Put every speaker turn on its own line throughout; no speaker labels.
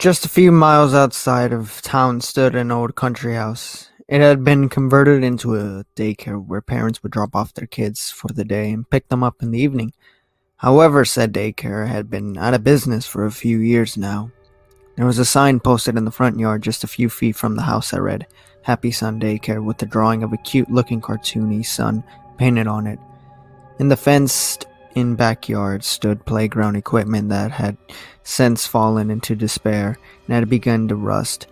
Just a few miles outside of town stood an old country house. It had been converted into a daycare where parents would drop off their kids for the day and pick them up in the evening. However, said daycare had been out of business for a few years now. There was a sign posted in the front yard just a few feet from the house that read, Happy Sun Daycare, with a drawing of a cute-looking cartoony sun painted on it. In the fenced-in backyard stood playground equipment that had since fallen into despair and had begun to rust.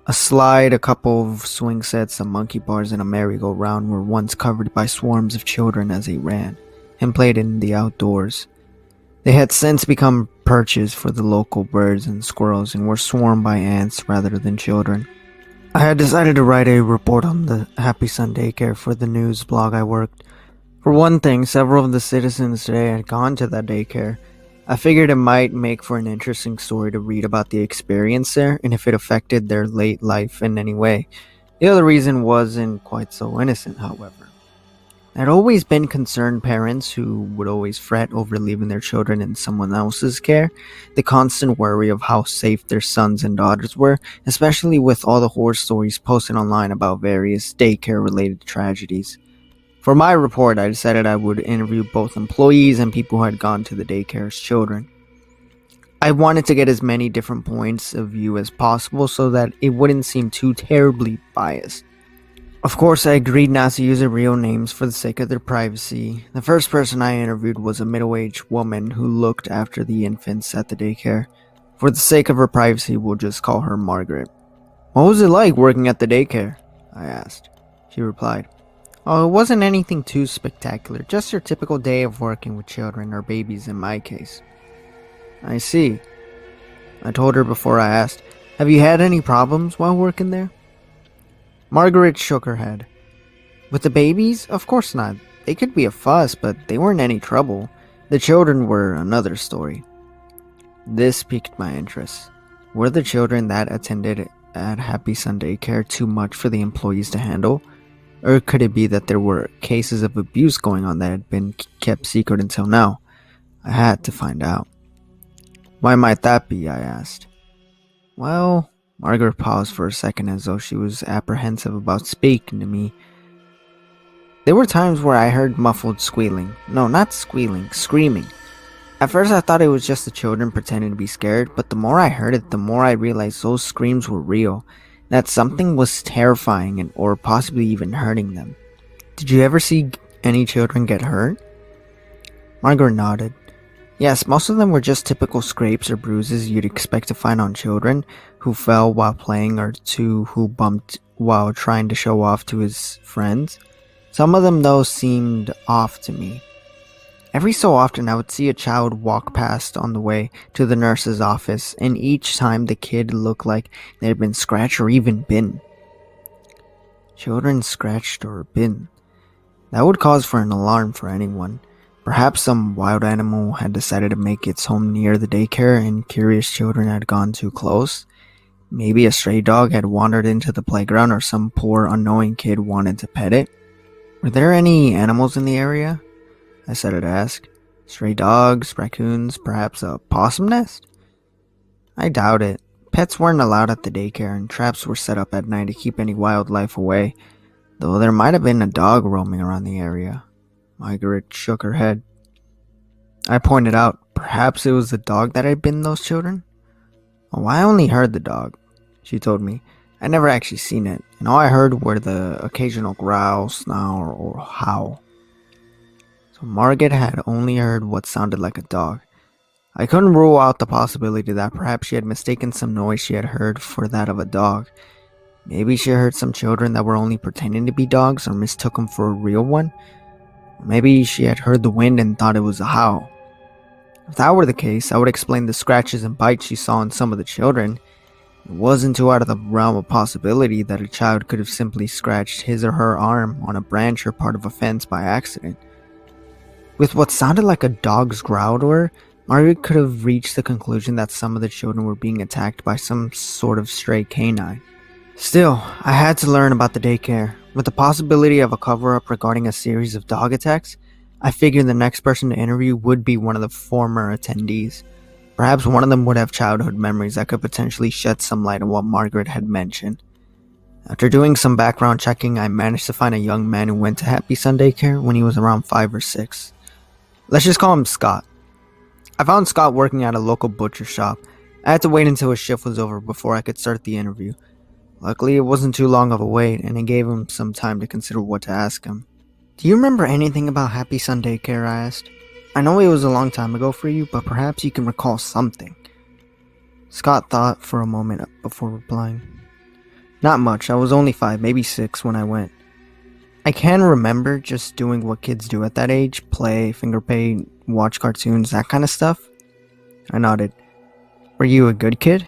A slide, a couple of swing sets, some monkey bars, and a merry-go-round were once covered by swarms of children as they ran and played in the outdoors. They had since become perches for the local birds and squirrels and were swarmed by ants rather than children. I had decided to write a report on the Happy Sun Daycare for the news blog I worked. For one thing, several of the citizens today had gone to that daycare. I figured it might make for an interesting story to read about the experience there and if it affected their late life in any way. The other reason wasn't quite so innocent, however. There had always been concerned parents who would always fret over leaving their children in someone else's care, the constant worry of how safe their sons and daughters were, especially with all the horror stories posted online about various daycare-related tragedies. For my report, I decided I would interview both employees and people who had gone to the daycare's children. I wanted to get as many different points of view as possible so that it wouldn't seem too terribly biased. Of course, I agreed not to use their real names for the sake of their privacy. The first person I interviewed was a middle-aged woman who looked after the infants at the daycare. For the sake of her privacy, we'll just call her Margaret. "What was it like working at the daycare?" I asked. She replied, "Oh, it wasn't anything too spectacular, just your typical day of working with children, or babies in my case." "I see." I told her before I asked, "Have you had any problems while working there?" Margaret shook her head. "With the babies? Of course not. They could be a fuss, but they weren't any trouble. The children were another story." This piqued my interest. Were the children that attended at Happy Sun Daycare too much for the employees to handle? Or could it be that there were cases of abuse going on that had been kept secret until now? I had to find out. "Why might that be?" I asked. "Well," Margaret paused for a second as though she was apprehensive about speaking to me. "There were times where I heard muffled squealing. No, not squealing, screaming. At first I thought it was just the children pretending to be scared, but the more I heard it, the more I realized those screams were real. That something was terrifying and or possibly even hurting them. Did you ever see any children get hurt?" Margaret nodded. "Yes, most of them were just typical scrapes or bruises you'd expect to find on children who fell while playing or two who bumped while trying to show off to his friends. Some of them, though, seemed off to me. Every so often I would see a child walk past on the way to the nurse's office, and each time the kid looked like they had been scratched or even bitten." Children scratched or bitten. That would cause for an alarm for anyone. Perhaps some wild animal had decided to make its home near the daycare and curious children had gone too close. Maybe a stray dog had wandered into the playground or some poor unknowing kid wanted to pet it. "Were there any animals in the area?" I started to ask. "Stray dogs, raccoons, perhaps a possum nest?" I doubt it. Pets weren't allowed at the daycare and traps were set up at night to keep any wildlife away, though there might have been a dog roaming around the area. Margaret shook her head. I pointed out, perhaps it was the dog that had bitten those children? "Oh, I only heard the dog," she told me. "I never actually seen it, and all I heard were the occasional growl, snarl, or howl." So Margaret had only heard what sounded like a dog. I couldn't rule out the possibility that perhaps she had mistaken some noise she had heard for that of a dog. Maybe she heard some children that were only pretending to be dogs or mistook them for a real one. Maybe she had heard the wind and thought it was a howl. If that were the case, I would explain the scratches and bites she saw in some of the children. It wasn't too out of the realm of possibility that a child could have simply scratched his or her arm on a branch or part of a fence by accident. With what sounded like a dog's growl to her, Margaret could have reached the conclusion that some of the children were being attacked by some sort of stray canine. Still, I had to learn about the daycare. With the possibility of a cover-up regarding a series of dog attacks, I figured the next person to interview would be one of the former attendees. Perhaps one of them would have childhood memories that could potentially shed some light on what Margaret had mentioned. After doing some background checking, I managed to find a young man who went to Happy Sunday Care when he was around 5 or 6. Let's just call him Scott. I found Scott working at a local butcher shop. I had to wait until his shift was over before I could start the interview. Luckily, it wasn't too long of a wait, and it gave him some time to consider what to ask him. Do you remember anything about Happy Sunday Care? I asked. I know it was a long time ago for you, but perhaps you can recall something. Scott thought for a moment before replying. Not much. I was only 5, maybe 6 when I went. I can remember just doing what kids do at that age, play, finger paint, watch cartoons, that kind of stuff. I nodded. Were you a good kid?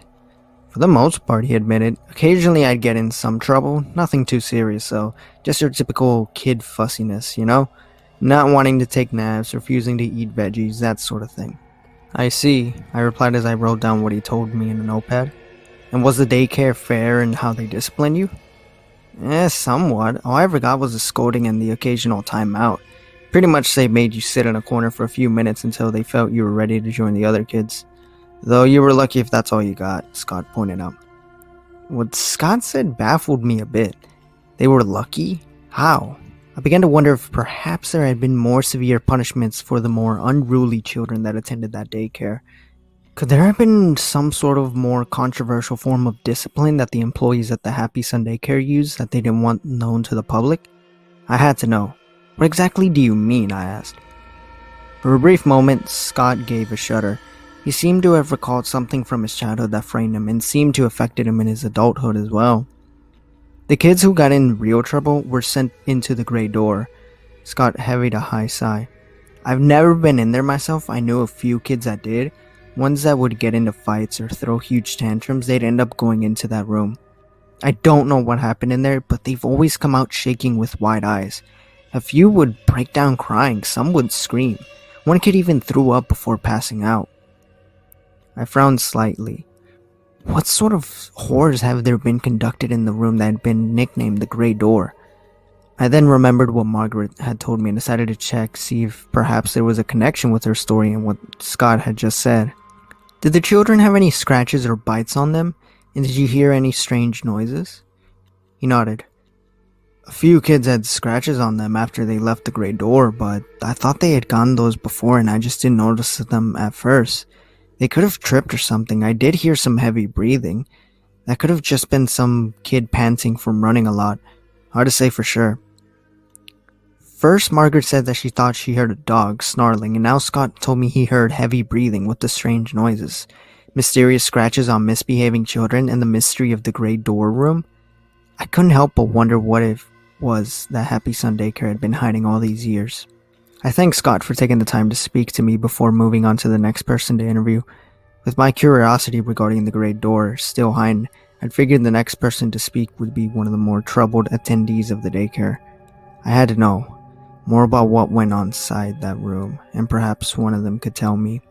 For the most part, he admitted. Occasionally I'd get in some trouble, nothing too serious though, just your typical kid fussiness, you know? Not wanting to take naps, refusing to eat veggies, that sort of thing. I see, I replied as I wrote down what he told me in a notepad. And was the daycare fair in how they disciplined you? Somewhat. All I ever got was a scolding and the occasional timeout. Pretty much they made you sit in a corner for a few minutes until they felt you were ready to join the other kids. Though you were lucky if that's all you got, Scott pointed out. What Scott said baffled me a bit. They were lucky? How? I began to wonder if perhaps there had been more severe punishments for the more unruly children that attended that daycare. Could there have been some sort of more controversial form of discipline that the employees at the Happy Sunday Care used that they didn't want known to the public? I had to know. What exactly do you mean? I asked. For a brief moment, Scott gave a shudder. He seemed to have recalled something from his childhood that framed him and seemed to have affected him in his adulthood as well. The kids who got in real trouble were sent into the gray door. Scott heaved a high sigh. I've never been in there myself. I knew a few kids that did. Ones that would get into fights or throw huge tantrums, they'd end up going into that room. I don't know what happened in there, but they've always come out shaking with wide eyes. A few would break down crying, some would scream. One kid even threw up before passing out. I frowned slightly. What sort of horrors have there been conducted in the room that had been nicknamed the Grey Door? I then remembered what Margaret had told me and decided to check, see if perhaps there was a connection with her story and what Scott had just said. Did the children have any scratches or bites on them? And did you hear any strange noises? He nodded. A few kids had scratches on them after they left the Grey Door, but I thought they had gotten those before and I just didn't notice them at first. They could have tripped or something. I did hear some heavy breathing. That could have just been some kid panting from running a lot. Hard to say for sure. First, Margaret said that she thought she heard a dog snarling, and now Scott told me he heard heavy breathing with the strange noises, mysterious scratches on misbehaving children, and the mystery of the Grey Door room. I couldn't help but wonder what it was that Happy Sunday Care had been hiding all these years. I thanked Scott for taking the time to speak to me before moving on to the next person to interview. With my curiosity regarding the Grey Door still heightened, I'd figured the next person to speak would be one of the more troubled attendees of the daycare. I had to know more about what went on inside that room, and perhaps one of them could tell me.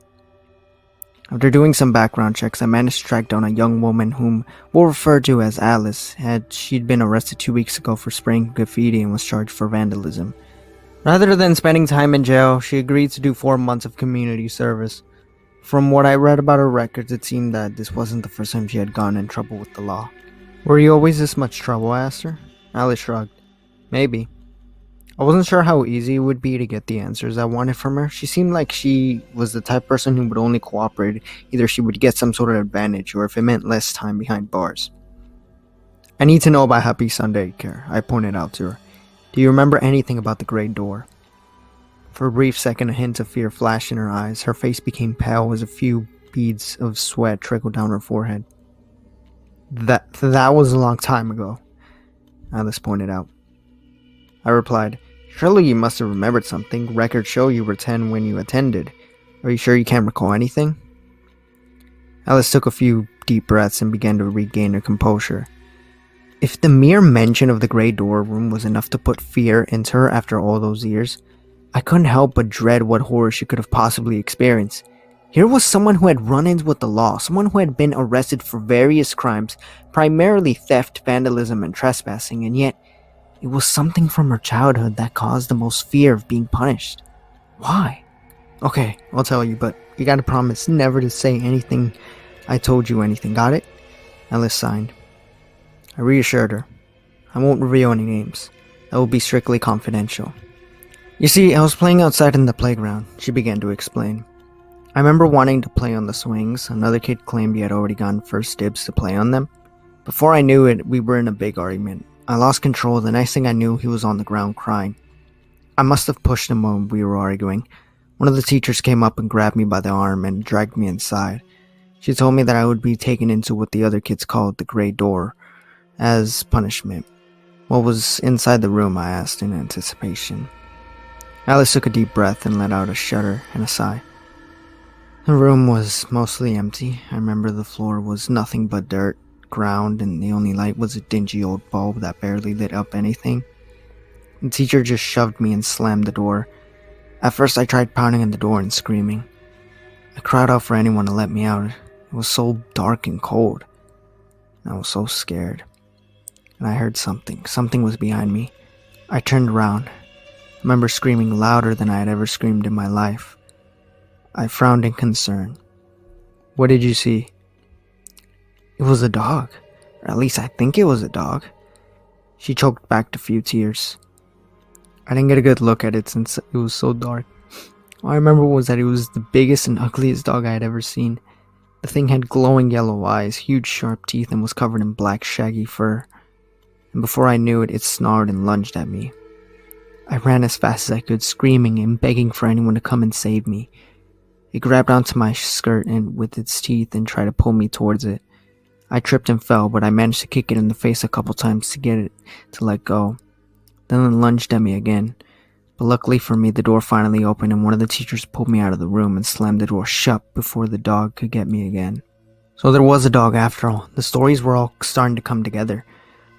After doing some background checks, I managed to track down a young woman whom we'll refer to as Alice. She'd been arrested 2 weeks ago for spraying graffiti and was charged for vandalism. Rather than spending time in jail, she agreed to do 4 months of community service. From what I read about her records, it seemed that this wasn't the first time she had gotten in trouble with the law. Were you always this much trouble? I asked her. Alice shrugged. Maybe. I wasn't sure how easy it would be to get the answers I wanted from her. She seemed like she was the type of person who would only cooperate either she would get some sort of advantage or if it meant less time behind bars. I need to know about Happy Sunday Care, I pointed out to her. Do you remember anything about the Grey Door? For a brief second, a hint of fear flashed in her eyes. Her face became pale as a few beads of sweat trickled down her forehead. That was a long time ago, Alice pointed out. I replied, surely you must have remembered something. Records show you were 10 when you attended. Are you sure you can't recall anything? Alice took a few deep breaths and began to regain her composure. If the mere mention of the Grey Door room was enough to put fear into her after all those years, I couldn't help but dread what horror she could have possibly experienced. Here was someone who had run-ins with the law, someone who had been arrested for various crimes, primarily theft, vandalism, and trespassing, and yet it was something from her childhood that caused the most fear of being punished. Why? Okay, I'll tell you, but You gotta promise never to say anything I told you anything, got it? Alice signed. I reassured her. I won't reveal any names. That will be strictly confidential. You see, I was playing outside in the playground, she began to explain. I remember wanting to play on the swings. Another kid claimed he had already gotten first dibs to play on them. Before I knew it, we were in a big argument. I lost control. The next thing I knew, he was on the ground crying. I must have pushed him when we were arguing. One of the teachers came up and grabbed me by the arm and dragged me inside. She told me that I would be taken into what the other kids called the Grey Door as punishment. What was inside the room, I asked in anticipation. Alice took a deep breath and let out a shudder and a sigh. The room was mostly empty. I remember the floor was nothing but dirt, ground, and the only light was a dingy old bulb that barely lit up anything. The teacher just shoved me and slammed the door. At first I tried pounding on the door and screaming. I cried out for anyone to let me out. It was so dark and cold. I was so scared. And I heard something. Something was behind me. I turned around. I remember screaming louder than I had ever screamed in my life. I frowned in concern. What did you see? It was a dog. Or at least I think it was a dog. She choked back a few tears. I didn't get a good look at it since it was so dark. All I remember was that it was the biggest and ugliest dog I had ever seen. The thing had glowing yellow eyes, huge sharp teeth, and was covered in black shaggy fur. And before I knew it, it snarled and lunged at me. I ran as fast as I could, screaming and begging for anyone to come and save me. It grabbed onto my skirt and with its teeth and tried to pull me towards it. I tripped and fell, but I managed to kick it in the face a couple times to get it to let go. Then it lunged at me again. But luckily for me, the door finally opened and one of the teachers pulled me out of the room and slammed the door shut before the dog could get me again. So there was a dog after all. The stories were all starting to come together.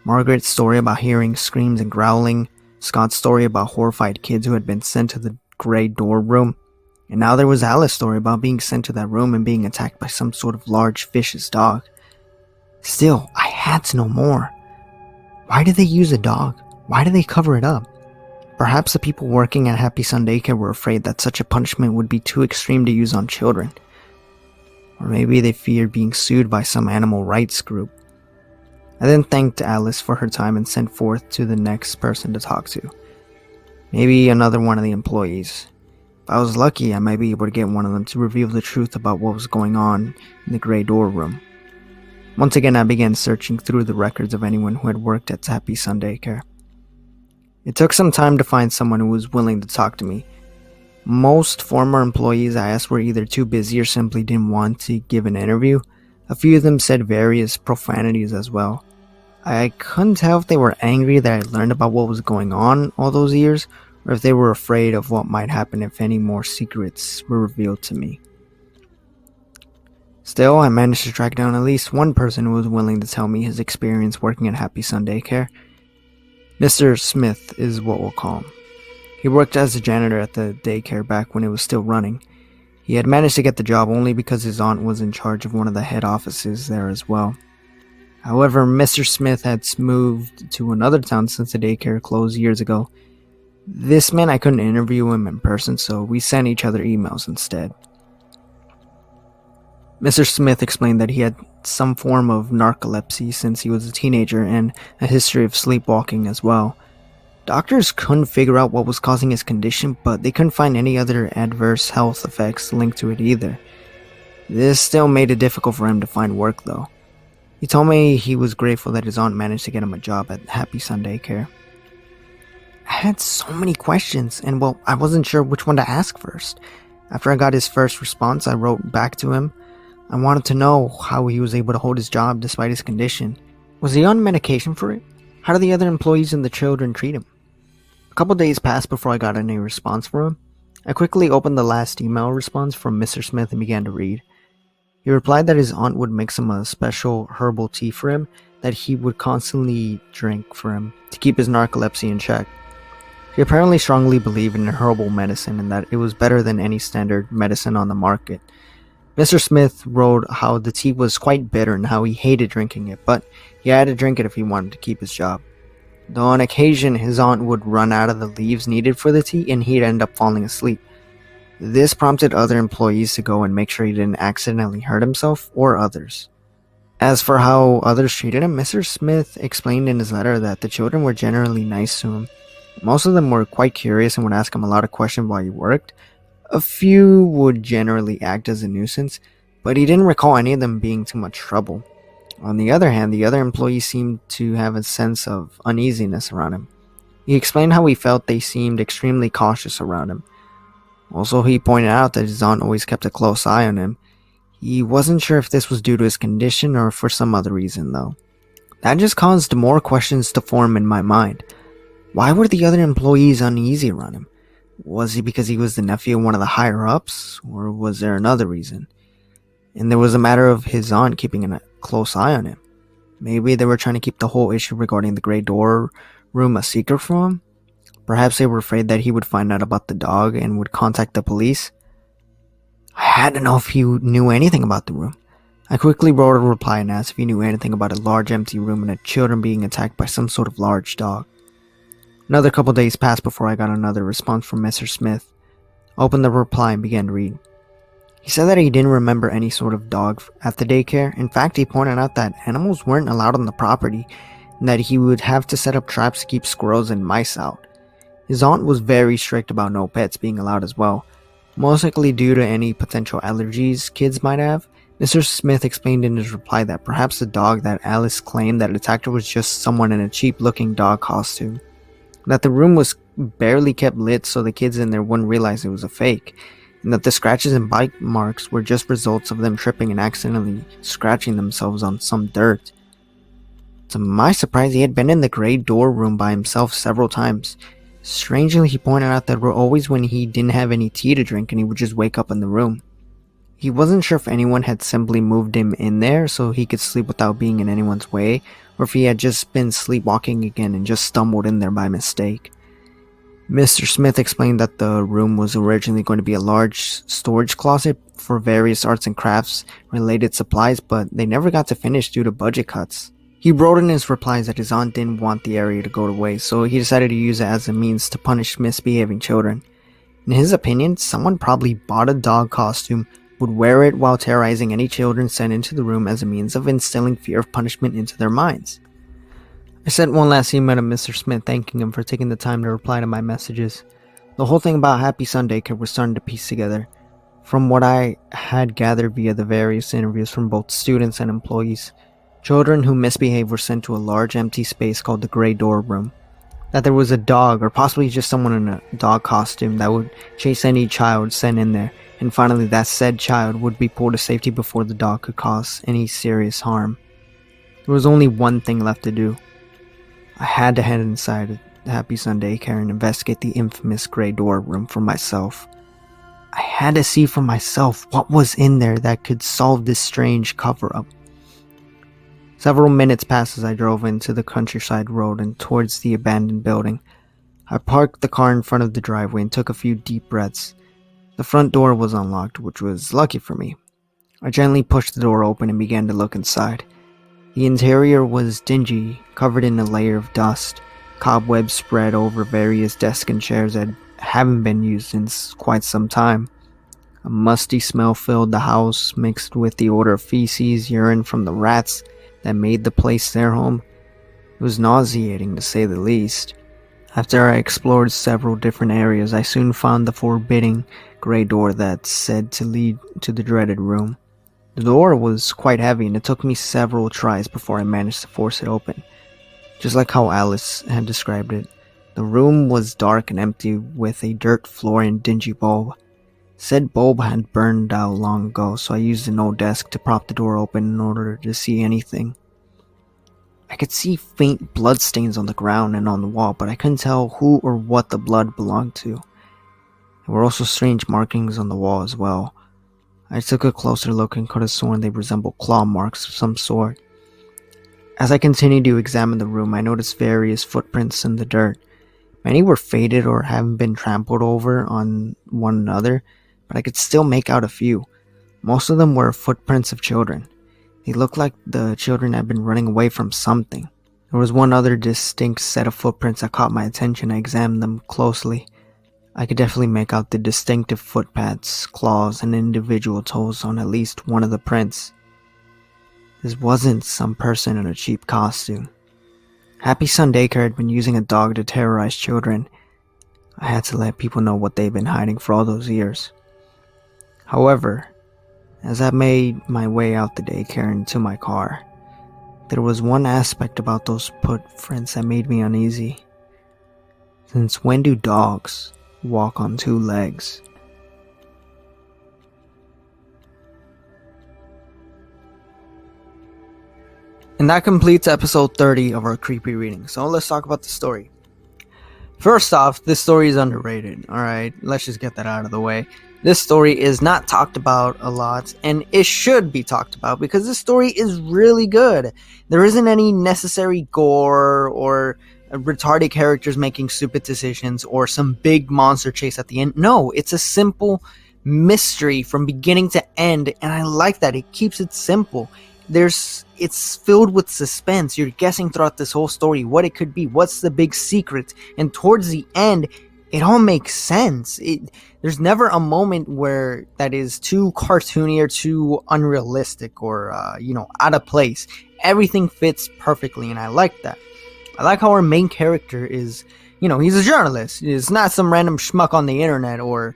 Margaret's story about hearing screams and growling, Scott's story about horrified kids who had been sent to the Grey Door room, and now there was Alice's story about being sent to that room and being attacked by some sort of large vicious dog. Still, I had to know more. Why did they use a dog? Why did they cover it up? Perhaps the people working at Happy Sun Daycare were afraid that such a punishment would be too extreme to use on children. Or maybe they feared being sued by some animal rights group. I then thanked Alice for her time and sent forth to the next person to talk to. Maybe another one of the employees. If I was lucky, I might be able to get one of them to reveal the truth about what was going on in the Grey Door room. Once again, I began searching through the records of anyone who had worked at Happy Sun Daycare. It took some time to find someone who was willing to talk to me. Most former employees I asked were either too busy or simply didn't want to give an interview. A few of them said various profanities as well. I couldn't tell if they were angry that I learned about what was going on all those years, or if they were afraid of what might happen if any more secrets were revealed to me. Still, I managed to track down at least one person who was willing to tell me his experience working at Happy Sun Daycare. Mr. Smith is what we'll call him. He worked as a janitor at the daycare back when it was still running. He had managed to get the job only because his aunt was in charge of one of the head offices there as well. However, Mr. Smith had moved to another town since the daycare closed years ago. This meant I couldn't interview him in person, so we sent each other emails instead. Mr. Smith explained that he had some form of narcolepsy since he was a teenager and a history of sleepwalking as well. Doctors couldn't figure out what was causing his condition, but they couldn't find any other adverse health effects linked to it either. This still made it difficult for him to find work though. He told me he was grateful that his aunt managed to get him a job at Happy Sun Daycare. I had so many questions, and well, I wasn't sure which one to ask first. After I got his first response, I wrote back to him. I wanted to know how he was able to hold his job despite his condition. Was he on medication for it? How did the other employees and the children treat him? A couple days passed before I got any response from him. I quickly opened the last email response from Mr. Smith and began to read. He replied that his aunt would mix him a special herbal tea for him that he would constantly drink for him to keep his narcolepsy in check. He apparently strongly believed in herbal medicine and that it was better than any standard medicine on the market. Mr. Smith wrote how the tea was quite bitter and how he hated drinking it, but he had to drink it if he wanted to keep his job. Though on occasion his aunt would run out of the leaves needed for the tea and he'd end up falling asleep. This prompted other employees to go and make sure he didn't accidentally hurt himself or others. As for how others treated him, Mr. Smith explained in his letter that the children were generally nice to him. Most of them were quite curious and would ask him a lot of questions while he worked. A few would generally act as a nuisance, but he didn't recall any of them being too much trouble. On the other hand, the other employees seemed to have a sense of uneasiness around him. He explained how he felt they seemed extremely cautious around him. Also, he pointed out that his aunt always kept a close eye on him. He wasn't sure if this was due to his condition or for some other reason, though. That just caused more questions to form in my mind. Why were the other employees uneasy around him? Was it because he was the nephew of one of the higher-ups, or was there another reason? And there was a matter of his aunt keeping a close eye on him. Maybe they were trying to keep the whole issue regarding the gray door room a secret from him? Perhaps they were afraid that he would find out about the dog and would contact the police? I had to know if he knew anything about the room. I quickly wrote a reply and asked if he knew anything about a large empty room and the children being attacked by some sort of large dog. Another couple days passed before I got another response from Mr. Smith. I opened the reply and began to read. He said that he didn't remember any sort of dog at the daycare. In fact, he pointed out that animals weren't allowed on the property and that he would have to set up traps to keep squirrels and mice out. His aunt was very strict about no pets being allowed as well, most likely due to any potential allergies kids might have. Mr. Smith explained in his reply that perhaps the dog that Alice claimed that attacked her was just someone in a cheap-looking dog costume. That the room was barely kept lit so the kids in there wouldn't realize it was a fake, and that the scratches and bite marks were just results of them tripping and accidentally scratching themselves on some dirt. To my surprise, he had been in the gray door room by himself several times. Strangely, he pointed out that were always when he didn't have any tea to drink and he would just wake up in the room. He wasn't sure if anyone had simply moved him in there so he could sleep without being in anyone's way, or if he had just been sleepwalking again and just stumbled in there by mistake. Mr. Smith explained that the room was originally going to be a large storage closet for various arts and crafts related supplies, but they never got to finish due to budget cuts. He wrote in his replies that his aunt didn't want the area to go to waste, so he decided to use it as a means to punish misbehaving children. In his opinion, someone probably bought a dog costume, would wear it while terrorizing any children sent into the room as a means of instilling fear of punishment into their minds. I sent one last email to Mr. Smith thanking him for taking the time to reply to my messages. The whole thing about Happy Sunday Daycare was starting to piece together. From what I had gathered via the various interviews from both students and employees, children who misbehaved were sent to a large empty space called the Gray Door Room. That there was a dog, or possibly just someone in a dog costume, that would chase any child sent in there, and finally that said child would be pulled to safety before the dog could cause any serious harm. There was only one thing left to do. I had to head inside Happy Sunday Daycare and investigate the infamous Gray Door Room for myself. I had to see for myself what was in there that could solve this strange cover-up. Several minutes passed as I drove into the countryside road and towards the abandoned building. I parked the car in front of the driveway and took a few deep breaths. The front door was unlocked, which was lucky for me. I gently pushed the door open and began to look inside. The interior was dingy, covered in a layer of dust. Cobwebs spread over various desks and chairs that haven't been used in quite some time. A musty smell filled the house, mixed with the odor of feces, urine from the rats that made the place their home. It was nauseating, to say the least. After I explored several different areas, I soon found the forbidding gray door that said to lead to the dreaded room. The door was quite heavy, and it took me several tries before I managed to force it open. Just like how Alice had described it, the room was dark and empty with a dirt floor and dingy bulb. Said bulb had burned out long ago, so I used an old desk to prop the door open in order to see anything. I could see faint blood stains on the ground and on the wall, but I couldn't tell who or what the blood belonged to. There were also strange markings on the wall as well. I took a closer look and could have sworn they resembled claw marks of some sort. As I continued to examine the room, I noticed various footprints in the dirt. Many were faded or haven't been trampled over on one another, but I could still make out a few. Most of them were footprints of children. They looked like the children had been running away from something. There was one other distinct set of footprints that caught my attention. I examined them closely. I could definitely make out the distinctive footpads, claws, and individual toes on at least one of the prints. This wasn't some person in a cheap costume. Happy Sun Daycare had been using a dog to terrorize children. I had to let people know what they've been hiding for all those years. However, as I made my way out the daycare and to my car, there was one aspect about those footprints that made me uneasy. Since when do dogs walk on two legs? And that completes episode 30 of our creepy reading. So let's talk about the story. First off, this story is underrated. Alright, let's just get that out of the way. This story is not talked about a lot, and it should be talked about because this story is really good. There isn't any necessary gore or retarded characters making stupid decisions or some big monster chase at the end. No, it's a simple mystery from beginning to end, and I like that. It keeps it simple. It's filled with suspense. You're guessing throughout this whole story what it could be, what's the big secret, and towards the end, it all makes sense. There's never a moment where that is too cartoony or too unrealistic or out of place. Everything fits perfectly, and I like that. I like how our main character is, he's a journalist. He's not some random schmuck on the internet or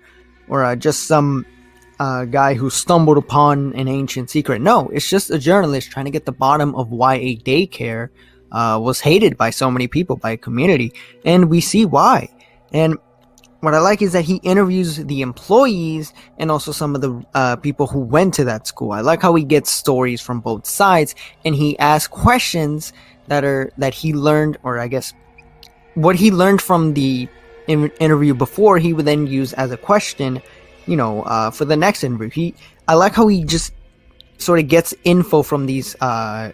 just some guy who stumbled upon an ancient secret. No, it's just a journalist trying to get the bottom of why a daycare was hated by so many people, by a community, and we see why. And what I like is that he interviews the employees and also some of the people who went to that school. I like how he gets stories from both sides, and he asks questions that he learned, or I guess what he learned from the interview before, he would then use as a question, for the next interview. I like how he just sort of gets info from these, from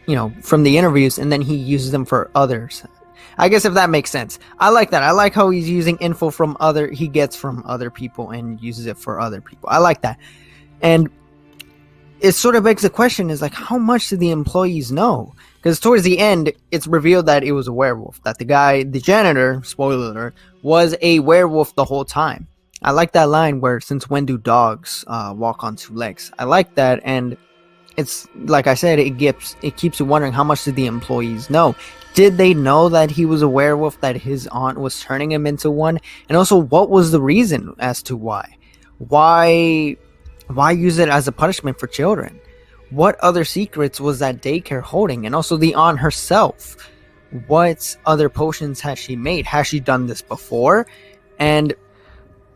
the interviews, and then he uses them for others. I guess if that makes sense. I like that. I like how he's using info he gets from other people and uses it for other people. I like that. And it sort of begs the question is like, how much did the employees know? Because towards the end, it's revealed that it was a werewolf. That the janitor, spoiler alert, was a werewolf the whole time. I like that line where, since when do dogs walk on two legs? I like that, and it's, like I said, it keeps you wondering, how much did the employees know? Did they know that he was a werewolf, that his aunt was turning him into one? And also, what was the reason as to why? Why use it as a punishment for children? What other secrets was that daycare holding? And also the aunt herself. What other potions has she made? Has she done this before? And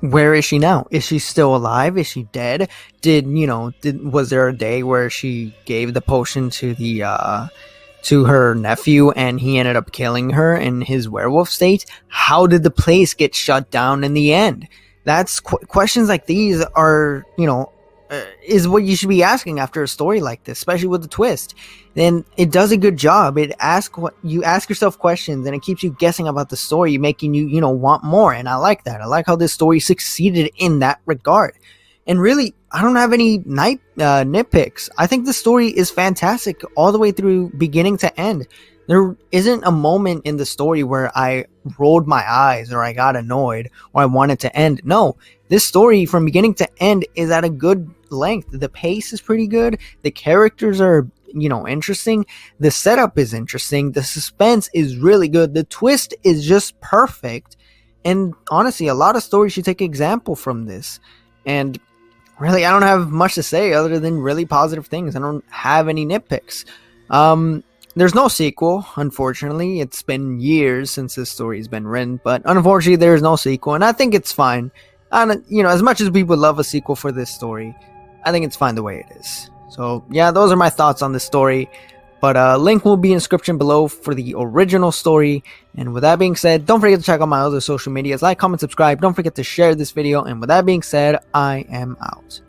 where is she now? Is she still alive? Is she dead? Was there a day where she gave the potion to her nephew and he ended up killing her in his werewolf state? How did the place get shut down in the end? That's questions like these are, is what you should be asking after a story like this, especially with the twist. Then it does a good job. You ask yourself questions, and it keeps you guessing about the story, making you want more. And I like that. I like how this story succeeded in that regard. And really, I don't have any nitpicks. I think the story is fantastic all the way through, beginning to end. There isn't a moment in the story where I rolled my eyes or I got annoyed or I wanted to end. No, this story from beginning to end is at a good length. The pace is pretty good. The characters are, interesting. The setup is interesting. The suspense is really good. The twist is just perfect. And honestly, a lot of stories should take example from this. And really, I don't have much to say other than really positive things. I don't have any nitpicks. There's no sequel, unfortunately. It's been years since this story has been written, but unfortunately there's no sequel, and I think it's fine. And as much as we would love a sequel for this story, I think it's fine the way it is. So yeah, those are my thoughts on this story. But link will be in the description below for the original story. And with that being said, don't forget to check out my other social medias. Like, comment, subscribe. Don't forget to share this video. And with that being said, I am out.